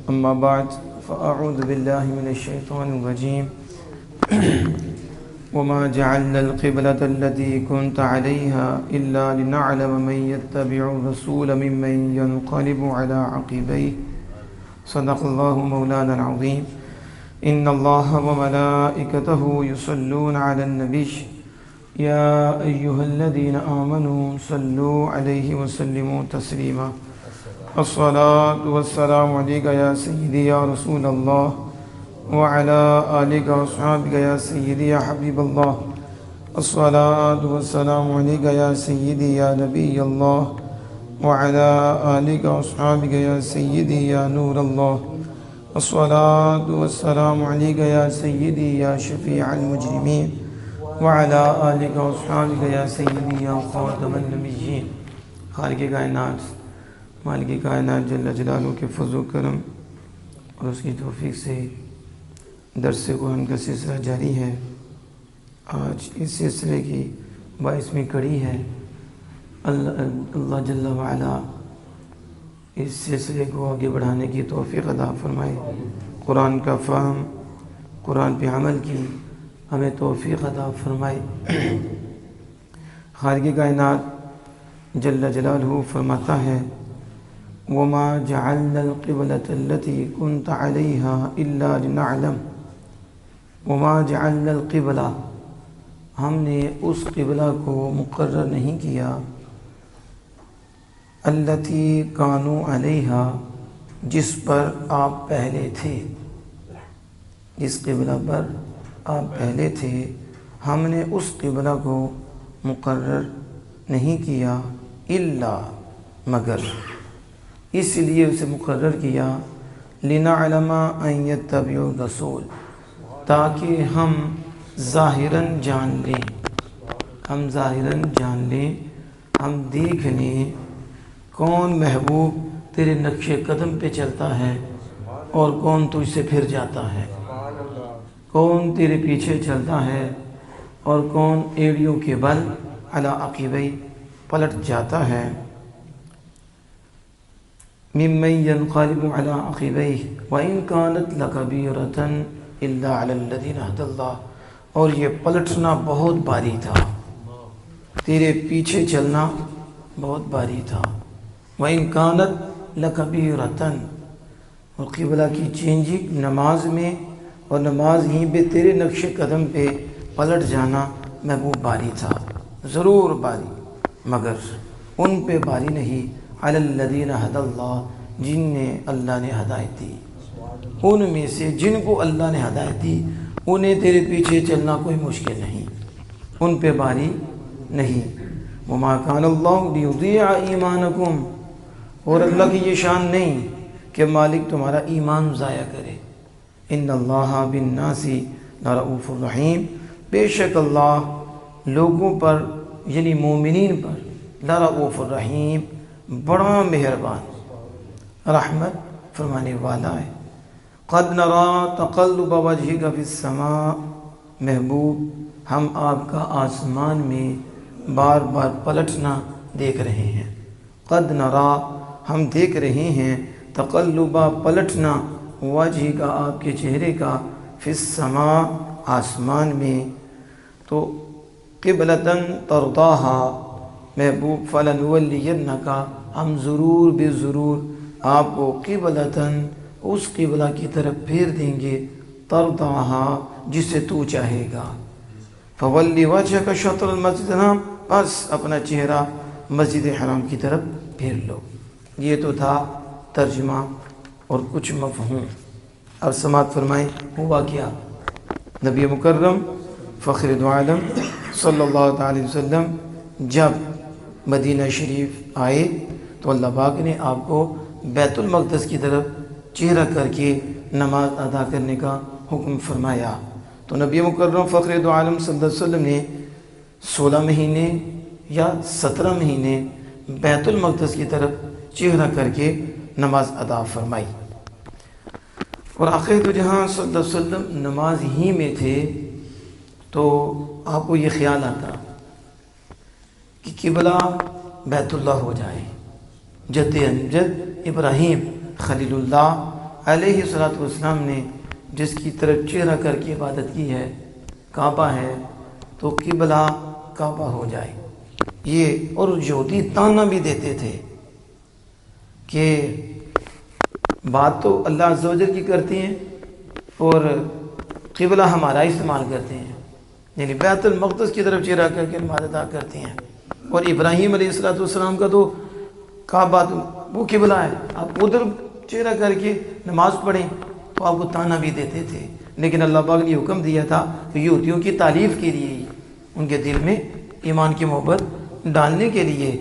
أما بعد فأعوذ بالله من الشيطان الرجيم وما جعلنا القبلة التي كنت عليها إلا لنعلم من يتبع الرسول ممن ينقلب على عقبيه صدق الله مولانا العظيم إن الله وملائكته يصلون على النبي يا أيها الذين آمنوا صلوا عليه وسلموا تسليما الصلاة والسلام عليك يا سيدي يا رسول الله وعلى آلك وأصحابك يا سيدي يا حبيب الله الصلاة والسلام عليك يا سيدي يا نبي الله وعلى آلك وأصحابك يا سيدي يا نور الله الصلاة والسلام عليك يا سيدي يا شفيع المجرمين وعلى آلك وأصحابك يا سيدي يا خاتم النبيين خالق کائنات مالک کائنات جل جلالہ کے فضل و کرم اور اس کی توفیق سے درس قرآن کا سلسلہ جاری ہے۔ آج اس سلسلے کی 22ویں کڑی ہے۔ اللہ جل وعلا اس سلسلے کو آگے بڑھانے کی توفیق عطا فرمائے، قرآن کا فہم، قرآن پہ عمل کی ہمیں توفیق عطا فرمائے۔ خالق کائنات جل جلالہ فرماتا ہے وَمَا جَعَلْنَا الْقِبْلَةَ الَّتِي كُنْتَ عَلَيْهَا إِلَّا لِنَعْلَمَ وَمَا جَعَلْنَا الْقِبْلَةَ ہم نے اس قبلہ کو مقرر نہیں کیا الَّتِي كَانُوا عَلَيْهَا جس پر آپ پہلے تھے، جس قبلہ پر آپ پہلے تھے ہم نے اس قبلہ کو مقرر نہیں کیا الا مگر اس لیے اسے مقرر کیا لِنَعْلَمَ أَن يَتَّبِعُوا الرَّسُولَ تاکہ ہم ظاہراً جان لیں، ہم دیکھ لیں کون محبوب تیرے نقش قدم پہ چلتا ہے اور کون تجھ سے پھر جاتا ہے، کون تیرے پیچھے چلتا ہے اور کون ایڑیوں کے بل علی عقبیہ پلٹ جاتا ہے۔ ممن ينقلب على عقبيه وإن كانت لكبيرة إلا على الذين هدى الله اور یہ پلٹنا بہت بھاری تھا، تیرے پیچھے چلنا بہت بھاری تھا۔ وإن كانت لكبيرة اور قبلہ کی چینجنگ نماز میں اور نماز ہی پہ تیرے نقش قدم پہ پلٹ جانا محبوب بھاری تھا، ضرور بھاری، مگر ان پہ بھاری نہیں علی الذین ھدی اللہ جن نے اللہ نے ہدایت دی، ان میں سے جن کو اللہ نے ہدایت دی انہیں تیرے پیچھے چلنا کوئی مشکل نہیں، ان پہ بھاری نہیں۔ وما کان اللہ لیضیع ایمانکم اور اللہ کی یہ شان نہیں کہ مالک تمہارا ایمان ضائع کرے۔ ان اللہ بالناس لرؤوف الرحیم بے شک اللہ لوگوں پر یعنی مومنین پر لرؤوف الرحیم بڑا مہربان رحمت فرمانے والا ہے۔ قد نرى تقلب وجهك في السماء محبوب ہم آپ کا آسمان میں بار بار پلٹنا دیکھ رہے ہیں۔ قد نرى ہم دیکھ رہے ہیں تقلب پلٹنا وجہ کا آپ کے چہرے کا فی السماء آسمان میں، تو قبلتاً ترضاها محبوب فلنولینک ہم ضرور بے ضرور آپ کو قبلتاً اس قبلہ کی طرف پھیر دیں گے ترضاها جسے تو چاہے گا۔ فولی وجہک شطر المسجد الحرام بس اپنا چہرہ مسجد حرام کی طرف پھیر لو۔ یہ تو تھا ترجمہ اور کچھ مفہوم۔ اب سماعت فرمائیں ہوا کیا؟ نبی مکرم فخر دو عالم صلی اللہ تعالی وسلم جب مدینہ شریف آئے تو اللہ پاک نے آپ کو بیت المقدس کی طرف چہرہ کر کے نماز ادا کرنے کا حکم فرمایا۔ تو نبی مکرم فخر دو عالم صلی اللہ علیہ وسلم نے 16 مہینے یا 17 مہینے بیت المقدس کی طرف چہرہ کر کے نماز ادا فرمائی۔ اور آخر تو جہاں صلی اللہ علیہ وسلم نماز ہی میں تھے تو آپ کو یہ خیال آتا کہ قبلہ بیت اللہ ہو جائے، جد امجد ابراہیم خلیل اللہ علیہ الصلوۃ والسلام نے جس کی طرف چہرہ کر کے عبادت کی ہے، کعبہ ہے، تو قبلہ کعبہ ہو جائے۔ یہ اور یہودی تانا بھی دیتے تھے کہ بات تو اللہ عز و جل کی کرتی ہیں اور قبلہ ہمارا استعمال کرتے ہیں، یعنی بیت المقدس کی طرف چہرہ کر کے عبادت ادا کرتے ہیں، اور ابراہیم علیہ السلام کا تو کعبہ تو وہ قبلہ ہے، آپ ادھر چہرہ کر کے نماز پڑھیں، تو آپ کو تانا بھی دیتے تھے۔ لیکن اللہ پاک نے حکم دیا تھا کہ یہودیوں کی تعریف کے لیے ہی، ان کے دل میں ایمان کی محبت ڈالنے کے لیے،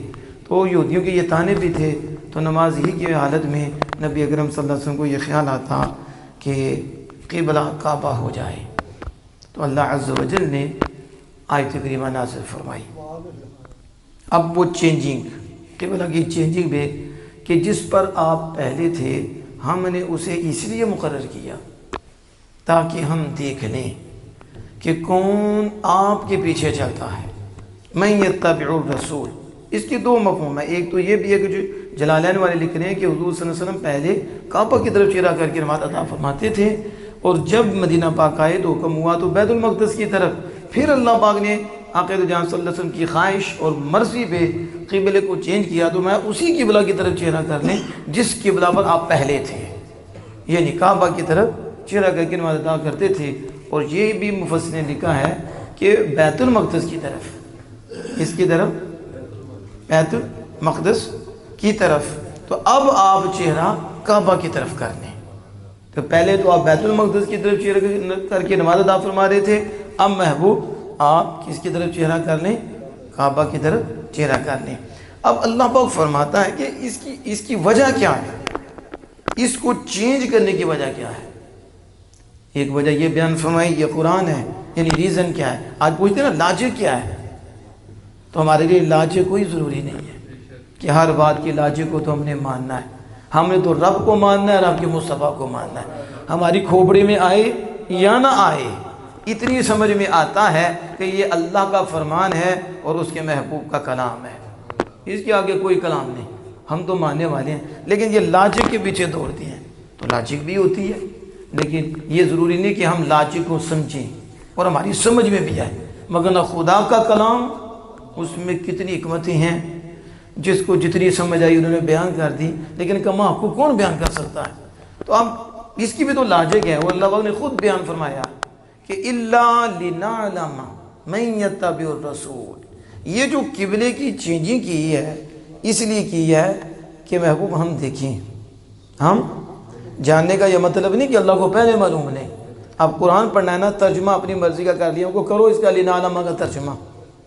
تو یہودیوں کے یہ تانے بھی تھے، تو نماز ہی کی حالت میں نبی اکرم صلی اللہ علیہ وسلم کو یہ خیال آتا کہ قبلہ کعبہ ہو جائے، تو اللہ عز و جل نے آیت کریمہ نازل فرمائی۔ اب وہ چینجنگ، قبلہ کی چینجنگ بھی کہ جس پر آپ پہلے تھے ہم نے اسے اس لیے مقرر کیا تاکہ ہم دیکھ لیں کہ کون آپ کے پیچھے چلتا ہے۔ من یتبع الرسول، اس کی دو مفہوم ہے، ایک تو یہ بھی ہے کہ جو جلالین والے لکھ رہے ہیں کہ حضور صلی اللہ علیہ وسلم پہلے کعبہ کی طرف چہرہ کر کے نماز ادا فرماتے تھے، اور جب مدینہ پاک آئے تو حکم ہوا تو بیت المقدس کی طرف، پھر اللہ پاک نے آقا جان صلی اللہ علیہ وسلم کی خواہش اور مرضی پہ قبلے کو چینج کیا، تو میں اسی قبلہ کی طرف چہرہ کر لیں جس قبلہ پر آپ پہلے تھے، یعنی کعبہ کی طرف چہرہ کر کے نماز ادا کرتے تھے۔ اور یہ بھی مفسر نے لکھا ہے کہ بیت المقدس کی طرف، اس کی طرف بیت المقدس کی طرف، تو اب آپ چہرہ کعبہ کی طرف کر لیں۔ تو پہلے تو آپ بیت المقدس کی طرف چہرہ کر کے نماز ادا فرما رہے تھے، اب محبوب آپ کس کی طرف چہرہ کر لیں؟ کعبہ کی طرف چہرہ کر لیں۔ اب اللہ پاک فرماتا ہے کہ اس کی وجہ کیا ہے، اس کو چینج کرنے کی وجہ کیا ہے؟ ایک وجہ یہ بیان فرمائی، یہ قرآن ہے، یعنی ریزن کیا ہے۔ آج پوچھتے ہیں نا لاجک کیا ہے، تو ہمارے لیے لاجک کوئی ضروری نہیں ہے کہ ہر بات کی لاجک کو تو ہم نے ماننا ہے۔ ہم نے تو رب کو ماننا ہے، رب کے مصطفیٰ کو ماننا ہے، ہماری کھوپڑی میں آئے یا نہ آئے، اتنی سمجھ میں آتا ہے کہ یہ اللہ کا فرمان ہے اور اس کے محبوب کا کلام ہے، اس کے آگے کوئی کلام نہیں، ہم تو ماننے والے ہیں۔ لیکن یہ لاجک کے پیچھے دوڑتے ہیں، تو لاجک بھی ہوتی ہے، لیکن یہ ضروری نہیں کہ ہم لاجک کو سمجھیں اور ہماری سمجھ میں بھی آئے، مگر نہ خدا کا کلام، اس میں کتنی حکمتیں ہیں، جس کو جتنی سمجھ آئی انہوں نے بیان کر دی، لیکن کما کو کون بیان کر سکتا ہے؟ تو اب اس کی بھی تو لاجک ہے، وہ اللہ پاک نے خود بیان فرمایا کہ اِلَّا لِنَعْلَمَ مَن يَتَّبِعُ الرَّسُولَ، یہ جو قبلے کی چینجنگ کی ہے اس لیے کی ہے کہ محبوب ہم دیکھیں، ہم جاننے کا یہ مطلب نہیں کہ اللہ کو پہلے معلوم نہیں۔ اب قرآن پڑھنا ہے نا، ترجمہ اپنی مرضی کا کر لیا، ان کو کرو اس کا لِنَعْلَمَ کا ترجمہ،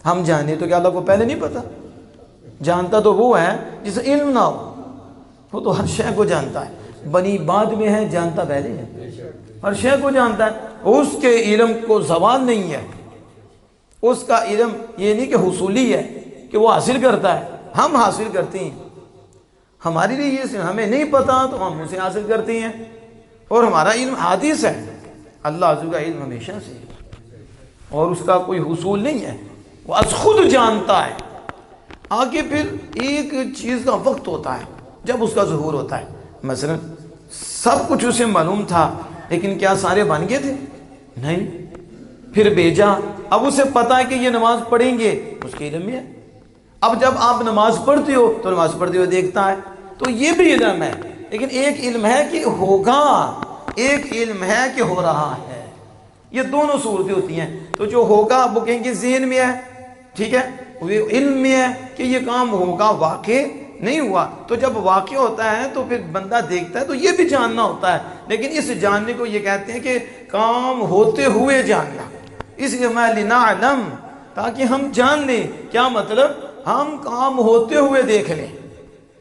ہم جانے، تو کیا اللہ کو پہلے نہیں پتا؟ جانتا تو وہ ہے جسے علم نہ ہو، وہ تو ہر شے کو جانتا ہے، بنی بعد میں ہے، جانتا پہلے ہے، ہر شے کو جانتا ہے، اس کے علم کو زوال نہیں ہے، اس کا علم یہ نہیں کہ حصولی ہے کہ وہ حاصل کرتا ہے، ہم حاصل کرتے ہیں، ہمارے لیے یہ ہمیں نہیں پتا تو ہم اسے حاصل کرتے ہیں، اور ہمارا علم حادث ہے، اللہ عز کا علم ہمیشہ سے ہے اور اس کا کوئی حصول نہیں ہے، وہ از خود جانتا ہے۔ آگے پھر ایک چیز کا وقت ہوتا ہے جب اس کا ظہور ہوتا ہے، مثلا سب کچھ اسے معلوم تھا لیکن کیا سارے بن گئے تھے؟ نہیں، پھر بھیجا، اب اسے پتا ہے کہ یہ نماز پڑھیں گے، اس کے علم میں ہے۔ اب جب آپ نماز پڑھتے ہو تو نماز پڑھتے ہوئے دیکھتا ہے، تو یہ بھی علم ہے، لیکن ایک علم ہے کہ ہوگا، ایک علم ہے کہ ہو رہا ہے، یہ دونوں صورتیں ہوتی ہیں۔ تو جو ہوگا وہ کہیں گے ذہن میں ہے، ٹھیک ہے، وہ علم میں ہے کہ یہ کام ہوگا، واقع نہیں ہوا، تو جب واقع ہوتا ہے تو پھر بندہ دیکھتا ہے، تو یہ بھی جاننا ہوتا ہے، لیکن اس جاننے کو یہ کہتے ہیں کہ کام ہوتے ہوئے جاننا، اس لیے میں لنعلم، تاکہ ہم جان لیں، کیا مطلب؟ ہم کام ہوتے ہوئے دیکھ لیں،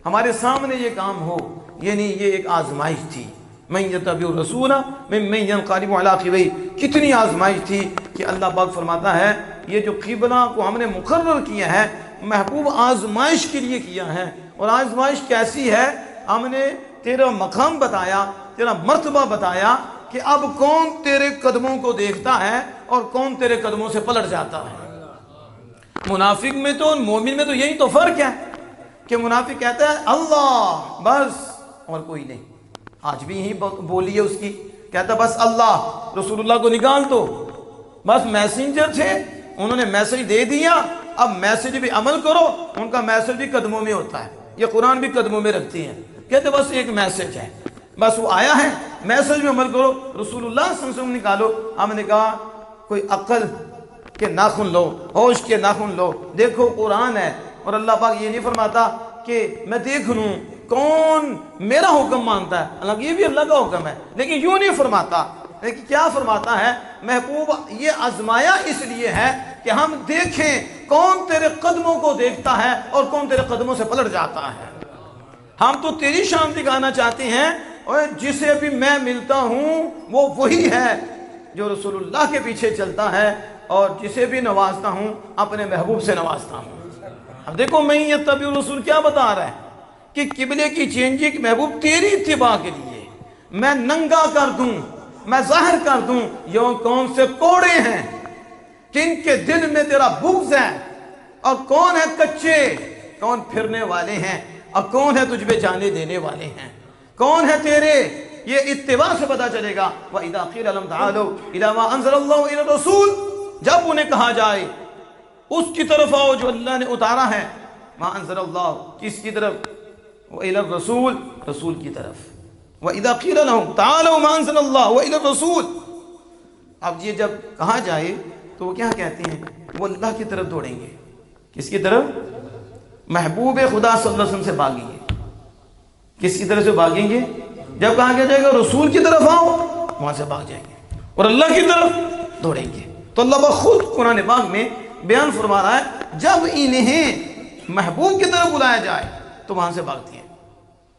ہمارے سامنے یہ کام ہو، یعنی یہ ایک آزمائش تھی، من یتبع الرسول ممن ینقلب علی عقبیہ، کتنی آزمائش تھی کہ اللہ پاک فرماتا ہے یہ جو قبلہ کو ہم نے مقرر کیا ہے محبوب آزمائش کے لیے کیا ہے، اور آزمائش کیسی ہے؟ ہم نے تیرا مقام بتایا، تیرا مرتبہ بتایا کہ اب کون تیرے قدموں کو دیکھتا ہے اور کون تیرے قدموں سے پلٹ جاتا ہے۔ منافق میں تو مومن میں تو یہی تو فرق ہے کہ منافق کہتا ہے اللہ بس اور کوئی نہیں، آج بھی یہی بولی ہے اس کی، کہتا بس اللہ رسول اللہ کو نکال دو، بس میسنجر تھے، انہوں نے میسج دے دیا، اب میسج بھی عمل کرو، ان کا میسج بھی قدموں میں ہوتا ہے، یہ قرآن بھی قدموں میں رکھتی ہیں، کہتے بس ایک میسج ہے، بس وہ آیا ہے، میسج میں عمل کرو، رسول اللہ صلی اللہ علیہ وسلم نکالو۔ ہم نے کہا کوئی عقل کے ناخن لو، ہوش کے ناخن لو، دیکھو قرآن ہے، اور اللہ پاک یہ نہیں فرماتا کہ میں دیکھ لوں کون میرا حکم مانتا ہے، حالانکہ یہ بھی اللہ کا حکم ہے، لیکن یوں نہیں فرماتا، لیکن کیا فرماتا ہے محبوب یہ آزمایا اس لیے ہے کہ ہم دیکھیں کون تیرے قدموں کو دیکھتا ہے اور کون تیرے قدموں سے پلٹ جاتا ہے۔ ہم تو تیری شان دکھانا چاہتے ہیں، اور جسے بھی میں ملتا ہوں وہ وہی ہے جو رسول اللہ کے پیچھے چلتا ہے، اور جسے بھی نوازتا ہوں اپنے محبوب سے نوازتا ہوں۔ اب دیکھو میں یہ تبی رسول کیا بتا رہا ہے کہ قبلے کی چینجنگ محبوب تیری اتباع کے لیے میں ننگا کر دوں، میں ظاہر کر دوں یہ کون سے کوڑے ہیں کن کے دل میں تیرا بغض ہے، اور کون ہے کچے، کون پھرنے والے ہیں، اور کون ہے تجھ پہ جانے دینے والے ہیں، کون ہے تیرے، یہ اتباع سے پتا چلے گا۔ وَإِذَا قِيلَ لَهُمْ تَعَالَوْا إِلَىٰ مَا أَنزَلَ اللَّهُ إِلَى الرَّسُولِ، جب انہیں کہا جائے اس کی طرف آؤ جو اللہ نے اتارا ہے، ما انزل اللہ کس کی طرف، وَإِلَى الرَّسُولِ رسول کی طرف، وَإِذَا قِيلَ لَهُمْ تَعَالَوْا مَا أَنزَلَ اللَّهُ وَإِلَى الرَّسُولِ، اب یہ جب کہا جائے تو وہ کیا کہتے ہیں، وہ اللہ کی طرف دوڑیں گے، کس کی طرف، محبوب خدا صلی اللہ علیہ وسلم سے بھاگیں گے، کس کی طرف سے بھاگیں گے، جب کہا گیا جائے گا رسول کی طرف آؤ وہاں سے بھاگ جائیں گے اور اللہ کی طرف دوڑیں گے۔ تو اللہ خود قرآن پاک میں بیان فرما رہا ہے جب انہیں محبوب کی طرف بلایا جائے تو وہاں سے بھاگتی ہیں،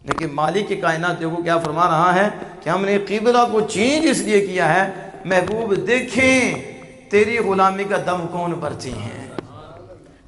لیکن مالک کی کائنات دیکھو کیا فرما رہا ہے کہ ہم نے قبلہ کو چینج اس لیے کیا ہے، محبوب دیکھیں تیری غلامی کا دم کون بھرتے ہیں،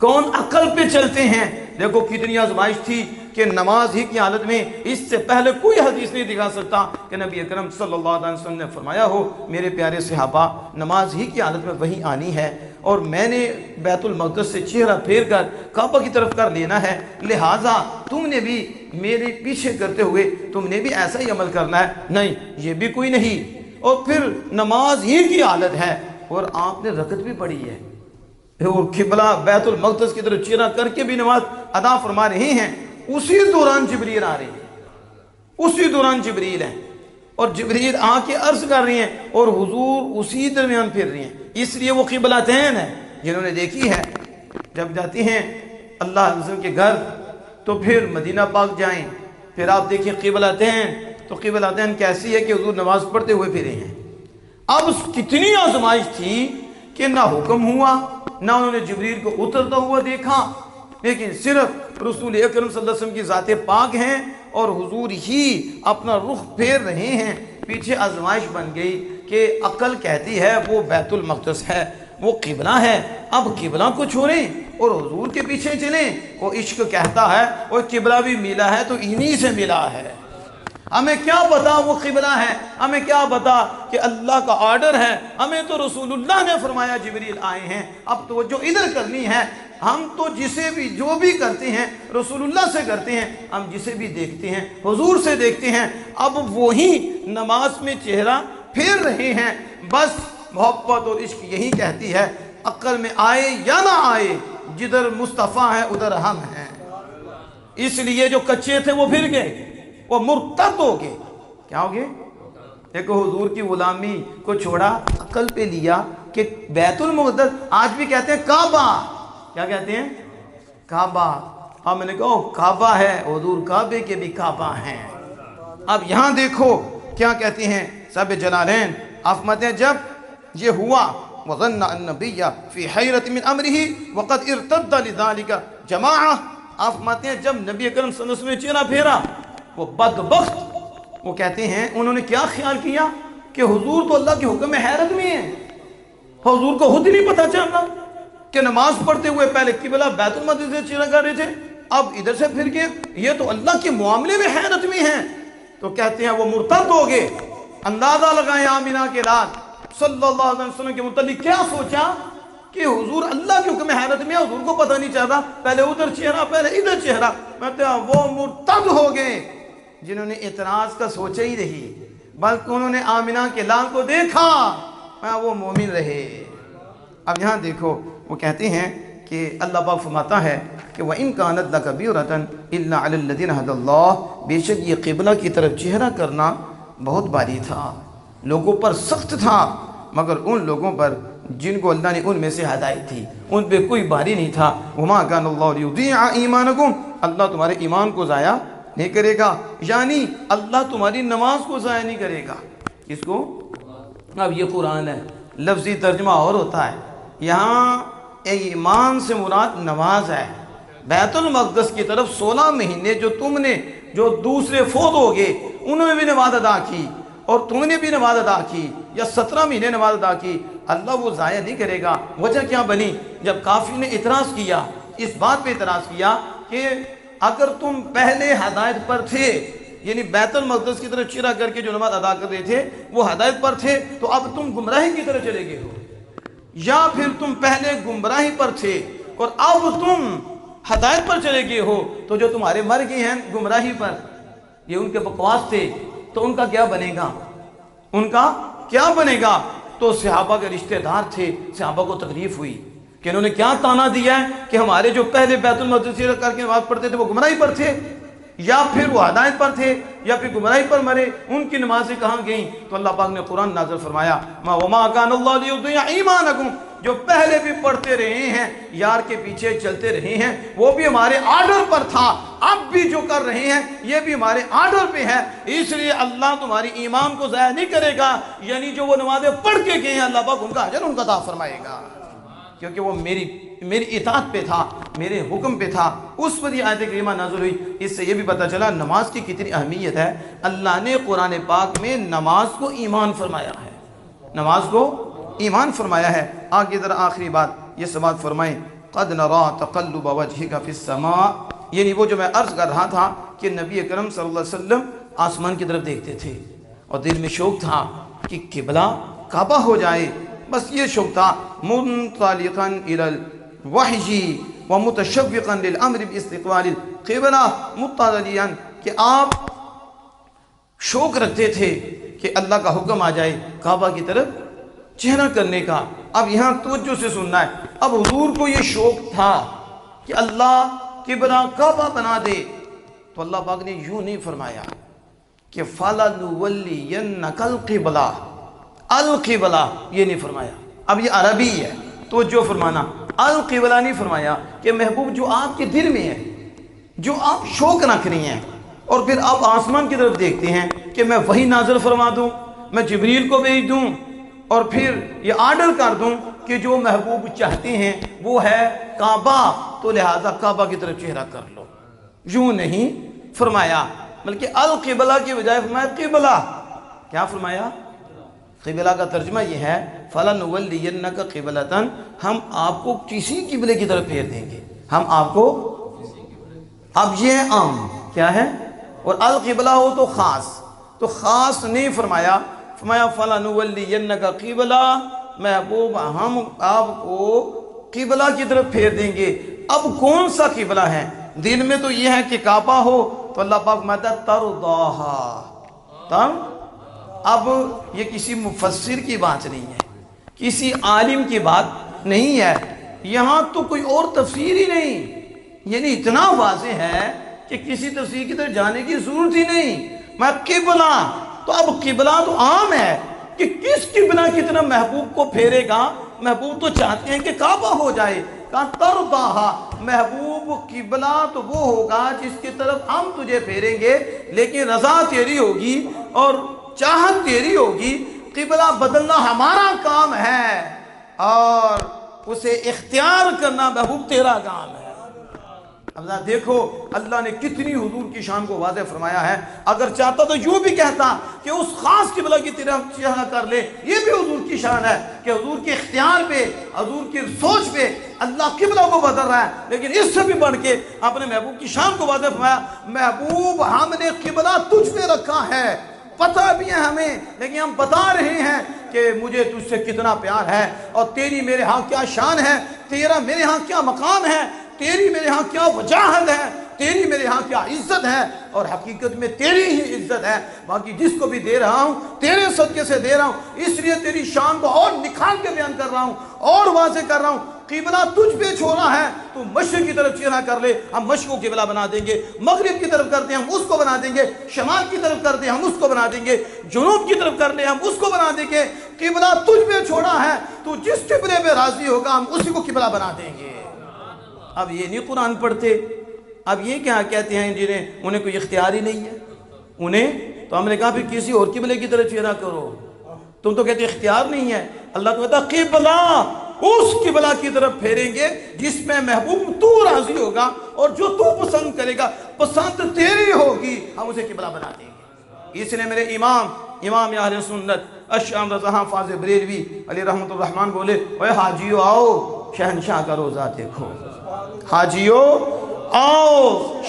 کون عقل پہ چلتے ہیں۔ دیکھو کتنی آزمائش تھی کہ نماز ہی کی حالت میں، اس سے پہلے کوئی حدیث نہیں دکھا سکتا کہ نبی اکرم صلی اللہ علیہ وسلم نے فرمایا ہو میرے پیارے صحابہ نماز ہی کی حالت میں وہی آنی ہے، اور میں نے بیت المقدس سے چہرہ پھیر کر کعبہ کی طرف کر لینا ہے، لہٰذا تم نے بھی میرے پیچھے کرتے ہوئے تم نے بھی ایسا ہی عمل کرنا ہے، نہیں یہ بھی کوئی نہیں۔ اور پھر نماز ہی کی حالت ہے اور آپ نے رکعت بھی پڑھی ہے، اور قبلہ بیت المقدس کی طرف چہرہ کر کے بھی نماز ادا فرما رہے ہیں، اسی دوران جبریل آ رہے ہیں، اسی دوران جبریل ہیں، اور جبریل آ کے عرض کر رہی ہیں اور حضور اسی درمیان پھر رہی ہیں، اس لیے وہ قبلتین ہیں جنہوں نے دیکھی ہے۔ جب جاتی ہیں اللہ رسول کے گھر تو پھر مدینہ پاک جائیں، پھر آپ دیکھیں قبلتین، تو قبلتین کیسی ہے کہ حضور نماز پڑھتے ہوئے پھرے ہیں۔ اب کتنی آزمائش تھی کہ نہ حکم ہوا نہ انہوں نے جبریل کو اترتا ہوا دیکھا، لیکن صرف رسول اکرم صلی اللہ علیہ وسلم کی ذات پاک ہیں اور حضور ہی اپنا رخ پھیر رہے ہیں۔ پیچھے آزمائش بن گئی کہ عقل کہتی ہے وہ بیت المقدس ہے، وہ قبلہ ہے، اب قبلہ کو چھوڑیں اور حضور کے پیچھے چلیں۔ وہ عشق کہتا ہے وہ قبلہ بھی ملا ہے تو انہی سے ملا ہے، ہمیں کیا پتا وہ قبلہ ہے، ہمیں کیا پتا کہ اللہ کا آرڈر ہے، ہمیں تو رسول اللہ نے فرمایا جبریل آئے ہیں، اب تو جو ادھر کرنی ہے، ہم تو جسے بھی جو بھی کرتے ہیں رسول اللہ سے کرتے ہیں، ہم جسے بھی دیکھتے ہیں حضور سے دیکھتے ہیں، اب وہی نماز میں چہرہ پھیر رہے ہیں۔ بس محبت اور عشق یہی کہتی ہے عقل میں آئے یا نہ آئے جدھر مصطفیٰ ہے ادھر ہم ہیں، اس لیے جو کچے تھے وہ پھر گئے، وہ مرتد ہو گئے، کیا ہو گئے؟ دیکھو حضور کی غلامی کو چھوڑا، عقل پہ لیا کہ بیت المقدس، آج بھی کہتے ہیں کعبہ، کیا کہتے ہیں؟ کعبہ۔ ہم نے کہا کعبہ ہے، حضور کعبے کے بھی کعبہ ہیں۔ اب یہاں دیکھو کیا کہتے ہیں صاحب جلالین، آپ فرماتے ہیں جب یہ ہوا وَظَنَّ النَّبِيَّ فِي حَيْرَةٍ مِّنْ أَمْرِهِ وَقَدْ ارْتَدَّ لِذَلِكَ جَمَاعَةٌ، آپ فرماتے ہیں جب نبی اکرم صلی اللہ علیہ وسلم نے چہرہ پھیرا، وہ بدبخت، وہ کہتے ہیں انہوں نے کیا خیال کیا کہ حضور تو اللہ کے حکم میں حیرت میں ہیں، حضور کو خود ہی نہیں پتہ چلنا کہ نماز پڑھتے ہوئے پہلے قبلہ بیت المقدس سے چہرہ کر رہے تھے، اب ادھر سے پھر کے یہ تو اللہ کے معاملے میں حیرت میں ہیں، تو کہتے ہیں وہ مرتد ہو گئے۔ اندازہ لگائیں آمینہ کے رات صلی اللہ علیہ وسلم کے متعلق کیا سوچا کہ حضور اللہ کے حکم میں حیرت میں ہے، حضور کو پتہ نہیں چلتا، پہلے ادھر چہرہ پہلے ادھر چہرہ، کہتے ہیں وہ مرتد ہو گئے۔ جنہوں نے اعتراض کا سوچا ہی نہیں، بلکہ انہوں نے آمنہ کے لال کو دیکھا، وہ مومن رہے۔ اب یہاں دیکھو وہ کہتے ہیں کہ اللہ پاک فرماتا ہے کہ وَإِن كَانَتْ لَكَبِيرَةً إِلَّا عَلَى الَّذِينَ هَدَى اللَّهُ، بے شک یہ قبلہ کی طرف چہرہ کرنا بہت بھاری تھا، لوگوں پر سخت تھا، مگر ان لوگوں پر جن کو اللہ نے ان میں سے ہدایت تھی ان پہ کوئی بھاری نہیں تھا۔ وَمَا كَانَ اللَّهُ لِيُضِيعَ إِيمَانَكُمْ، اللہ تمہارے ایمان کو ضائع نہیں کرے گا، یعنی اللہ تمہاری نماز کو ضائع نہیں کرے گا۔ کس کو؟ اب یہ قرآن ہے، لفظی ترجمہ اور ہوتا ہے۔ یہاں ایمان سے مراد نماز ہے۔ بیت المقدس کی طرف 16 مہینے جو تم نے جو دوسرے فوت ہو گئے انہوں نے بھی نماز ادا کی اور تم نے بھی نماز ادا کی، یا 17 مہینے نماز ادا کی، اللہ وہ ضائع نہیں کرے گا۔ وجہ کیا بنی؟ جب کافر نے اعتراض کیا، اس بات پہ اعتراض کیا کہ اگر تم پہلے ہدایت پر تھے، یعنی بیت المقدس کی طرف چرا کر کے جو نماز ادا کر رہے تھے وہ ہدایت پر تھے، تو اب تم گمراہی کی طرف چلے گئے ہو، یا پھر تم پہلے گمراہی پر تھے اور اب تم ہدایت پر چلے گئے ہو، تو جو تمہارے مر گئے ہیں گمراہی پر، یہ ان کے بکواس تھے، تو ان کا کیا بنے گا؟ ان کا کیا بنے گا؟ تو صحابہ کے رشتہ دار تھے، صحابہ کو تکلیف ہوئی کہ انہوں نے کیا تانا دیا ہے کہ ہمارے جو پہلے بیت المقدس کر کے نماز پڑھتے تھے وہ گمراہی پر تھے، یا پھر وہ ہدایت پر تھے، یا پھر گمراہی پر مرے، ان کی نمازیں کہاں گئیں؟ تو اللہ پاک نے قرآن نازل فرمایا وَمَا كَانَ اللَّهُ لِيُضِيعَ إِيمَانَكُمْ، جو پہلے بھی پڑھتے رہے ہیں، یار کے پیچھے چلتے رہے ہیں، وہ بھی ہمارے آرڈر پر تھا، اب بھی جو کر رہے ہیں یہ بھی ہمارے آرڈر پہ ہے، اس لیے اللہ تمہاری ایمان کو ضائع نہیں کرے گا، یعنی جو وہ نمازیں پڑھ کے گئے ہیں اللہ پاک ان کا اجر ان کا عطا فرمائے گا، کیونکہ وہ میری اطاعت پہ تھا، میرے حکم پہ تھا، اس پر یہ آیت کریمہ نازل ہوئی۔ اس سے یہ بھی پتہ چلا نماز کی کتنی اہمیت ہے۔ اللہ نے قرآن پاک میں نماز کو ایمان فرمایا ہے، نماز کو ایمان فرمایا ہے۔ آگے ذرا آخری بات یہ سماعت فرمائیں، قد نرى تقلب وجهك في السماء، یعنی وہ جو میں عرض کر رہا تھا کہ نبی اکرم صلی اللہ علیہ وسلم آسمان کی طرف دیکھتے تھے اور دل میں شوق تھا کہ قبلہ کعبہ ہو جائے، بس یہ شوق تھا۔ منطلقا الى الوحی ومتشوقا للامر باستقبال القبلہ متعلیا، کہ آپ شوق رکھتے تھے کہ اللہ کا حکم آ جائے کعبہ کی طرف چہرہ کرنے کا۔ اب یہاں توجہ سے سننا ہے، اب حضور کو یہ شوق تھا کہ اللہ قبلہ کعبہ بنا دے، تو اللہ پاک نے یوں نہیں فرمایا کہ فَلَنُوَلِّيَنَّكَ الْقِبْلَةَ القبلہ، یہ نہیں فرمایا۔ اب یہ عربی ہے، توجہ فرمانا، القبلہ نہیں فرمایا کہ محبوب جو آپ کے دل میں ہے، جو آپ شوق رکھ رہی ہیں، اور پھر آپ آسمان کی طرف دیکھتے ہیں کہ میں وہی نازل فرما دوں، میں جبریل کو بھیج دوں اور پھر یہ آرڈر کر دوں کہ جو محبوب چاہتے ہیں وہ ہے کعبہ، تو لہٰذا کعبہ کی طرف چہرہ کر لو، یوں نہیں فرمایا، بلکہ القبلہ کی بجائے فرمایا قبلہ۔ کیا فرمایا؟ قبلہ کا ترجمہ یہ ہے فَلَنُوَلِّيَنَّكَ قِبْلَةً، ہم آپ کو کسی قبلے کی طرف پھیر دیں گے، ہم آپ کو، اب یہ ہے عام کیا ہے، اور القبلہ ہو تو خاص، تو خاص نہیں فرمایا، فرمایا فَلَنُوَلِّيَنَّكَ قِبْلَةً، محبوب ہم آپ کو قبلہ کی طرف پھیر دیں گے۔ اب کون سا قبلہ ہے؟ دن میں تو یہ ہے کہ کعبہ ہو، تو اللہ پاک مہتا تَرْضَاهَا، اب یہ کسی مفسر کی بات نہیں ہے، کسی عالم کی بات نہیں ہے، یہاں تو کوئی اور تفسیر ہی نہیں، یعنی اتنا واضح ہے کہ کسی تفسیر کی طرف جانے کی ضرورت ہی نہیں۔ میں قبلہ، تو اب قبلہ تو عام ہے کہ کس قبلہ کی طرف محبوب کو پھیرے گا؟ محبوب تو چاہتے ہیں کہ کعبہ ہو جائے، کہا ترضاہا، محبوب قبلہ تو وہ ہوگا جس کی طرف ہم تجھے پھیریں گے، لیکن رضا تیری ہوگی اور چاہت تیری ہوگی، قبلہ بدلنا ہمارا کام ہے اور اسے اختیار کرنا محبوب تیرا کام ہے۔ اب دیکھو اللہ نے کتنی حضور کی شان کو واضح فرمایا ہے، اگر چاہتا تو یوں بھی کہتا کہ اس خاص قبلہ کی طرف چہرہ کر لے، یہ بھی حضور کی شان ہے کہ حضور کے اختیار پہ، حضور کی سوچ پہ اللہ قبلہ کو بدل رہا ہے، لیکن اس سے بھی بڑھ کے اپنے محبوب کی شان کو واضح فرمایا، محبوب ہم نے قبلہ تجھ پہ رکھا ہے، پتہ بھی ہے ہمیں، لیکن ہم بتا رہے ہیں کہ مجھے تجھ سے کتنا پیار ہے اور تیری میرے ہاں کیا شان ہے، تیرا میرے ہاں کیا مقام ہے، تیری میرے ہاں کیا وجاہت ہے، تیری میرے ہاں کیا عزت ہے، اور حقیقت میں تیری ہی عزت ہے، باقی جس کو بھی دے رہا ہوں تیرے صدقے سے دے رہا ہوں، اس لیے تیری شان کو اور نکھار کے بیان کر رہا ہوں اور واضح کر رہا ہوں۔ قبلہ تجھ پہ چھوڑا ہے، تو مشرق کی طرف چہرہ کر لے، ہم مشرق کو قبلہ بنا دیں گے، مغرب کی طرف کر دیں ہم اس کو بنا دیں گے، شمال کی طرف کر دیں ہم اس کو بنا دیں گے، جنوب کی طرف کر لیں ہم اس کو بنا دیں گے۔ قبلہ تجھ پہ چھوڑا ہے، تو جس قبلے پہ راضی ہوگا ہم اسی کو قبلہ بنا دیں گے۔ اب یہ نہیں قرآن پڑھتے، اب یہ کیا کہتے ہیں جنہیں انہیں کوئی اختیار ہی نہیں ہے انہیں، تو ہم نے کہا پھر کسی اور قبلے کی طرف چہرہ کرو، تم تو کہتے اختیار نہیں ہے۔ اللہ تو کہتا قبلہ اس قبلہ کی طرف پھیریں گے جس میں محبوب تو راضی ہوگا اور جو تو پسند کرے گا، پسند تیری ہوگی، ہم اسے قبلہ بنا دیں گے۔ اس نے میرے امام اہل سنت الشام رضا فاضل بریلوی علی رحمت الرحمن بولے، اے حاجیو آؤ شہنشاہ کا روزہ دیکھو، حاجیو آؤ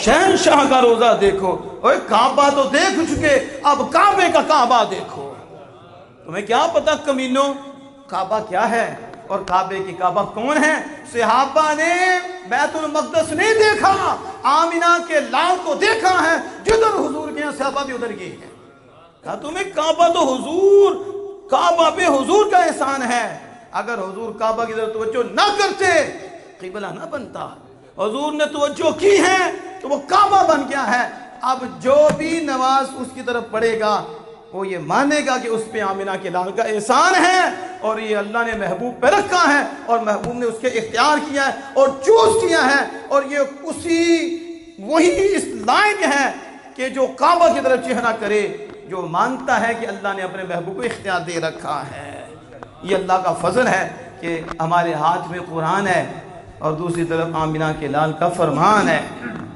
شہنشاہ کا روزہ دیکھو، اے کعبہ تو دیکھ چکے، اب کعبے کا کعبہ دیکھو۔ تمہیں کیا پتا کمینوں کعبہ کیا ہے اور کعبے کی کعبہ کون ہے؟ صحابہ نے بیت المقدس نہیں دیکھا، آمینہ کے لال کو دیکھا ہے، جدھر حضور گئے ہیں صحابہ بھی ادھر گئے ہیں۔ کہا تمہیں کعبہ تو حضور، کعبہ پہ حضور کا احسان ہے، اگر حضور کعبہ کی طرف توجہ نہ کرتے قبلہ نہ بنتا، حضور نے توجہ کی ہے تو وہ کعبہ بن گیا ہے۔ اب جو بھی نماز اس کی طرف پڑھے گا وہ یہ مانے گا کہ اس پہ آمینہ کے لال کا احسان ہے اور یہ اللہ نے محبوب پہ رکھا ہے اور محبوب نے اس کے اختیار کیا ہے اور چوز کیا ہے، اور یہ وہی اس لائق ہے کہ جو کعبہ کی طرف چہرہ کرے، جو مانتا ہے کہ اللہ نے اپنے محبوب کو اختیار دے رکھا ہے۔ یہ اللہ کا فضل ہے کہ ہمارے ہاتھ میں قرآن ہے اور دوسری طرف آمینہ کے لال کا فرمان ہے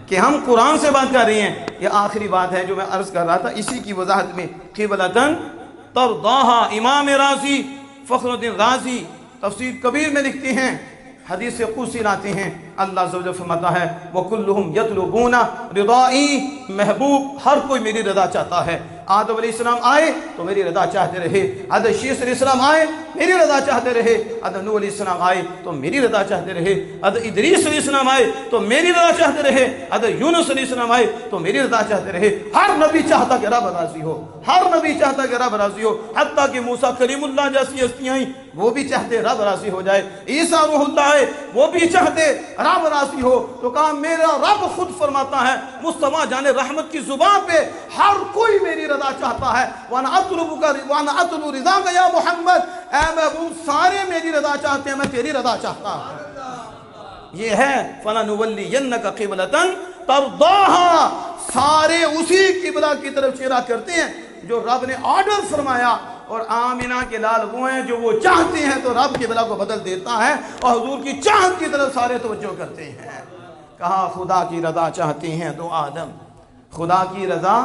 کہ ہم قرآن سے بات کر رہے ہیں۔ یہ آخری بات ہے جو میں عرض کر رہا تھا اسی کی وضاحت میں، قبلتن ترضاہا، امام رازی فخر الدین رازی تفسیر کبیر میں لکھتے ہیں، حدیث قدسی لاتے ہیں، اللہ عز و جل فرماتا ہے وَكُلُّهُمْ يَطْلُبُونَ رِضَائِي، محبوب ہر کوئی میری رضا چاہتا ہے۔ آدم علیہ السلام آئے تو میری رضا چاہتے رہے، حضرت شیس علیہ السلام آئے میری رضا چاہتے رہے، حضرت نوح علیہ السلام آئے تو میری رضا چاہتے رہے، حضرت ادریس علیہ السلام آئے تو میری رضا چاہتے رہے، حضرت یونس علیہ السلام آئے تو میری رضا چاہتے رہے۔ ہر نبی چاہتا کہ رب راضی ہو، ہر نبی چاہتا کہ رب راضی ہو، حتیٰ کہ موسیٰ کلیم اللہ جیسی ہستیاں آئیں وہ بھی چاہتے رب راضی ہو جائے، عیسیٰ روح اللہ آئے وہ بھی چاہتے رب راضی ہو، تو کہا میرا رب خود فرماتا ہے مصطفیٰ جان رحمت کی زبان پہ ہر کوئی میری رضا چاہتا ہے، وَأَنَا أَطْلُبُ رِضَاكَ يَا محمد، اے محبوب سارے میری رضا چاہتے ہیں، میں تیری رضا چاہتا ہوں۔ یہ ہے فَلَنُوَلِّيَنَّكَ قِبْلَةً تَرْضَاهَا، سارے اسی قبلہ کی طرف چہرہ کرتے ہیں جو رب نے آرڈر فرمایا، اور آمینہ کے لال وہ ہیں جو وہ چاہتے ہیں تو رب قبلہ کو بدل دیتا ہے اور حضور کی چاہت کی طرف سارے توجہ کرتے ہیں۔ کہا خدا کی رضا چاہتے ہیں تو عالم، خدا کی رضا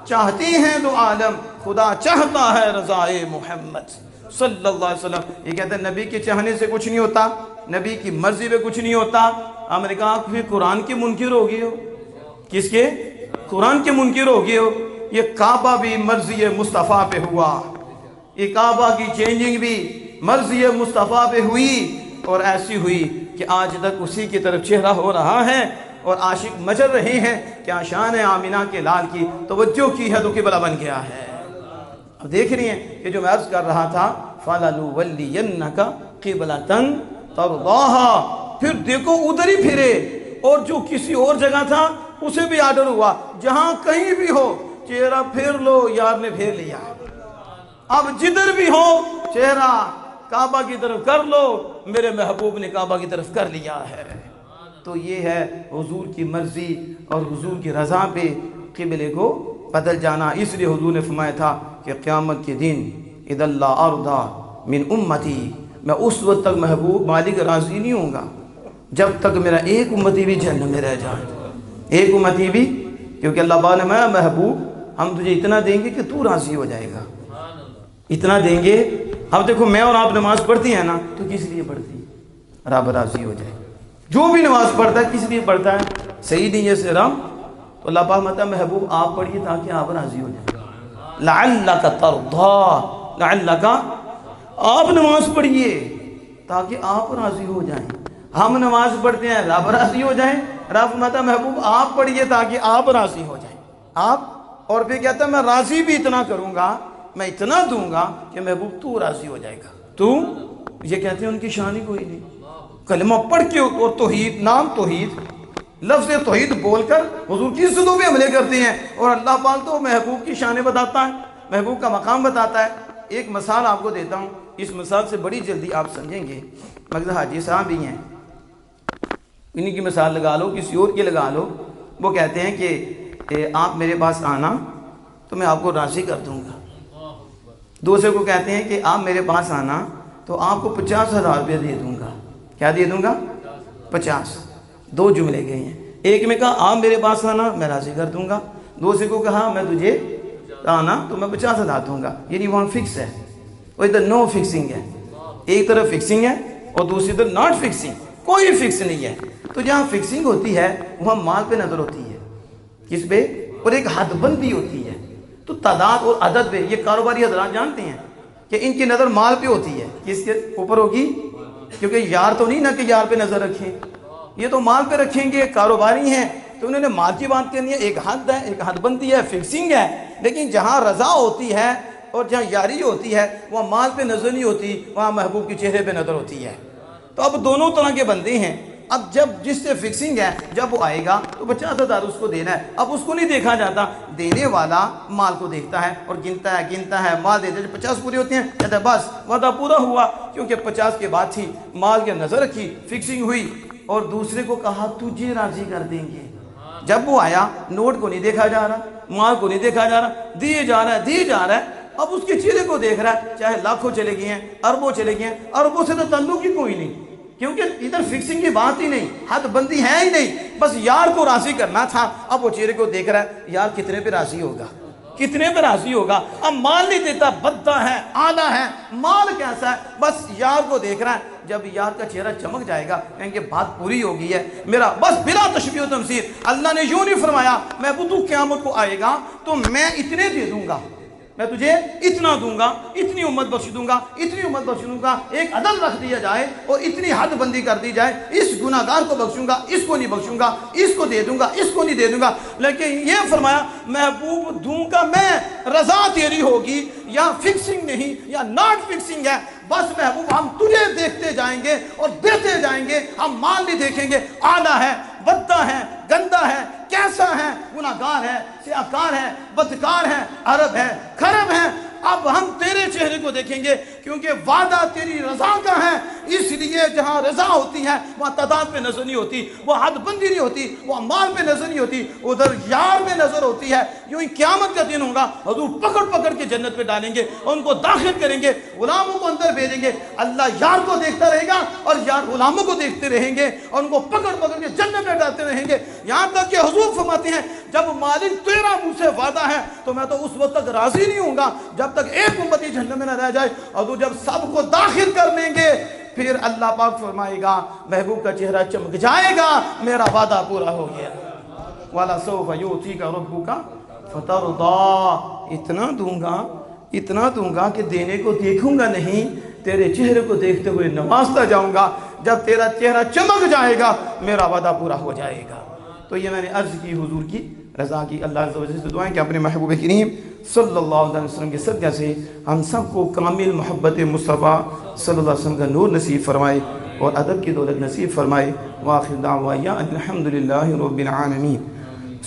چاہتے ہیں تو عالم، خدا چاہتا ہے رضائے محمد صلی اللہ علیہ وسلم۔ یہ کہتے ہیں نبی کے چاہنے سے کچھ نہیں ہوتا، نبی کی مرضی پہ کچھ نہیں ہوتا۔ ہم نے کہا پھر قرآن کے منکر ہو گئے ہو، کس کے؟ قرآن کے منکر ہو گئے ہو۔ یہ کعبہ بھی مرضی مصطفیٰ پہ ہوا، یہ کعبہ کی چینجنگ بھی مرضی مصطفیٰ پہ ہوئی، اور ایسی ہوئی کہ آج تک اسی کی طرف چہرہ ہو رہا ہے اور عاشق مچل رہے ہیں۔ کیا شان ہے آمینہ کے لال کی، توجہ کی ہے تو قبلہ بن گیا ہے۔ اب دیکھ رہی ہیں کہ جو میں عرض کر رہا تھا فَلَنُوَلِّيَنَّكَ قِبْلَةً تَرْضَاهَا، پھر دیکھو ادھر ہی پھرے، اور جو کسی اور جگہ تھا اسے بھی آرڈر ہوا جہاں کہیں بھی ہو چہرہ پھیر لو، یار نے پھیر لیا۔ اب جدھر بھی ہو چہرہ کعبہ کی طرف کر لو، میرے محبوب نے کعبہ کی طرف کر لیا ہے۔ تو یہ ہے حضور کی مرضی اور حضور کی رضا پہ قبلے کو بدل جانا۔ اس لیے حضور نے فرمایا تھا کہ قیامت کے دن اذا اللہ ارضا من امتی، میں اس وقت تک محبوب مالک راضی نہیں ہوں گا جب تک میرا ایک امتی بھی جہنم میں رہ جائے، ایک امتی بھی، کیونکہ اللہ پاک نے میں محبوب ہم تجھے اتنا دیں گے کہ تو راضی ہو جائے گا، اتنا دیں گے۔ اب دیکھو میں اور آپ نماز پڑھتی ہیں نا تو کس لیے پڑھتی ہے؟ رب راضی ہو جائے۔ جو بھی نماز پڑھتا ہے کس لیے پڑھتا ہے؟ صحیح نہیں ہے سرام، تو اللہ پاک مطلب محبوب آپ پڑھیے تاکہ آپ راضی ہو جائیں۔ لعلک ترضا، لعلک، آپ نماز پڑھیے تاکہ آپ راضی ہو جائیں۔ ہم نماز پڑھتے ہیں رب راضی ہو جائے، رب فرماتا محبوب آپ پڑھیے تاکہ آپ راضی ہو جائیں آپ، اور پھر کہتا ہے میں راضی بھی اتنا کروں گا، میں اتنا دوں گا کہ محبوب تو راضی ہو جائے گا تو۔ یہ کہتے ہیں ان کی شان ہی کوئی نہیں، کلمہ پڑھ کے اور توحید، نام توحید، لفظ توحید بول کر حضور کی عزتوں پہ حملے کرتے ہیں، اور اللہ پاک تو محبوب کی شانیں بتاتا ہے، محبوب کا مقام بتاتا ہے۔ ایک مثال آپ کو دیتا ہوں، اس مثال سے بڑی جلدی آپ سمجھیں گے۔ مگر حاجی صاحب بھی ہیں، انہی کی مثال لگا لو، کسی اور کی لگا لو، وہ کہتے ہیں کہ آپ میرے پاس آنا تو میں آپ کو راضی کر دوں گا۔ دوسرے کو کہتے ہیں کہ آپ میرے پاس آنا تو آپ کو 50,000 روپیہ دے دوں گا۔ کیا دے دوں گا؟ 50۔ دو جملے گئے ہیں، ایک میں کہا آپ میرے پاس آنا میں راضی کر دوں گا، دوسرے کو کہا میں تجھے آنا تو میں 50,000 دوں گا، یعنی وہاں فکس ہے، اور ادھر نو فکسنگ ہے، ایک طرف فکسنگ ہے اور دوسری طرف ناٹ فکسنگ، کوئی فکس نہیں ہے۔ تو جہاں فکسنگ ہوتی ہے وہاں مال پہ نظر ہوتی ہے، کس پہ؟ اور ایک حد بندی ہوتی ہے، تو تعداد اور عدد پہ۔ یہ کاروباری حضرات جانتے ہیں کہ ان کی نظر مال پہ ہوتی ہے، کس کے اوپر ہوگی؟ کیونکہ یار تو نہیں نا کہ یار پہ نظر رکھیں، یہ تو مال پہ رکھیں گے، کاروباری ہیں تو انہوں نے مال کی بات کرنی ہے۔ ایک حد ہے، ایک حد بندی ہے، فکسنگ ہے، لیکن جہاں رضا ہوتی ہے اور جہاں یاری ہوتی ہے وہاں مال پہ نظر نہیں ہوتی، وہاں محبوب کے چہرے پہ نظر ہوتی ہے۔ تو اب دونوں طرح کے بندے ہیں، اب جب جس سے فکسنگ ہے جب وہ آئے گا تو 50,000 اس کو دینا ہے، اب اس کو نہیں دیکھا جاتا، دینے والا مال کو دیکھتا ہے اور گنتا ہے، مال دیتے جب 50 پورے ہوتے ہیں کہتا ہے بس وعدہ پورا ہوا، کیونکہ 50 کے بعد تھی، مال کے نظر رکھی، فکسنگ ہوئی، اور دوسرے کو کہا تجھے راضی کر دیں گے۔ جب وہ آیا نوٹ کو نہیں دیکھا جا رہا، مال کو نہیں دیکھا جا رہا، دیے جا رہا ہے، اب اس کے چہرے کو دیکھ رہا ہے، چاہے لاکھوں چلے گئے ہیں، اربوں چلے گئے ہیں، اربوں سے تو تعلق ہی کوئی نہیں، کیونکہ ادھر فکسنگ کی بات ہی نہیں، حد بندی ہے ہی نہیں، بس یار کو راضی کرنا تھا۔ اب وہ چہرے کو دیکھ رہا ہے، یار کتنے پہ راضی ہوگا، کتنے پہ راضی ہوگا، اب مال نہیں دیتا، بدتا ہے، آلہ ہے، مال کیسا ہے، بس یار کو دیکھ رہا ہے۔ جب یار کا چہرہ چمک جائے گا کہیں گے بات پوری ہو گئی ہے، میرا بس بلا تشبیہ و تمثیل۔ اللہ نے یوں نہیں فرمایا محبوب تو قیامت کو آئے گا تو میں اتنے دے دوں گا، میں تجھے اتنا دوں گا، اتنی امت بخش دوں گا، اتنی امت بخش دوں گا، ایک عدل رکھ دیا جائے اور اتنی حد بندی کر دی جائے، اس گناہ گار کو بخشوں گا، اس کو نہیں بخشوں گا، اس کو دے دوں گا، اس کو نہیں دے دوں گا۔ لیکن یہ فرمایا محبوب دوں گا میں، رضا تیری ہوگی، یا فکسنگ نہیں یا ناٹ فکسنگ ہے، بس محبوب ہم تجھے دیکھتے جائیں گے اور دیتے جائیں گے، ہم مال نہیں دیکھیں گے، آلہ ہے، بدہ ہے، گندہ ہے، کیسا ہے، گناہگار ہے، سیاہکار ہے، بدکار ہے، عرب ہے، خرب ہے، اب ہم تیرے چہرے کو دیکھیں گے، کیونکہ وعدہ تیری رضا کا ہے، اس لیے جہاں رضا ہوتی ہے وہاں تعداد پہ نظر نہیں ہوتی، وہ حد بندی نہیں ہوتی، وہ مال پہ نظر نہیں ہوتی، ادھر یار پہ نظر ہوتی ہے۔ یوں ہی قیامت کا دن ہوگا، حضور پکڑ پکڑ کے جنت پہ ڈالیں گے اور ان کو داخل کریں گے، غلاموں کو اندر بھیجیں گے، اللہ یار کو دیکھتا رہے گا اور یار غلاموں کو دیکھتے رہیں گے اور ان کو پکڑ پکڑ کے جنت میں ڈالتے رہیں گے، یہاں تک کہ حضور فرماتے ہیں جب مالک تیرا مجھ سے وعدہ ہے تو میں تو اس وقت تک راضی نہیں ہوں گا جب تک ایک امتی جہنم میں نہ رہ جائے، اور جب سب کو داخل کر لیں گے پھر اللہ پاک فرمائے گا محبوب کا چہرہ چمک جائے گا، میرا وعدہ پورا ہو گیا، وَلَسَوْفَ يُؤْتِيكَ رَبُّكَ فَتَرْضَىٰ، اتنا دوں گا کہ دینے کو دیکھوں گا نہیں، تیرے چہرے کو دیکھتے ہوئے نوازتا جاؤں گا، جب تیرا چہرہ چمک جائے گا میرا وعدہ پورا ہو جائے گا۔ تو یہ میں نے عرض کی حضور کی رضا کی، اللہ عز و جل سے دعائیں کہ اپنے محبوب کریم صلی اللہ علیہ وسلم کے صدقہ سے ہم سب کو کامل محبت مصطفیٰ صلی اللہ علیہ وسلم کا نور نصیب فرمائے اور ادب کی دولت نصیب فرمائے۔ وآخر دعوانا الحمدللہ رب العالمین۔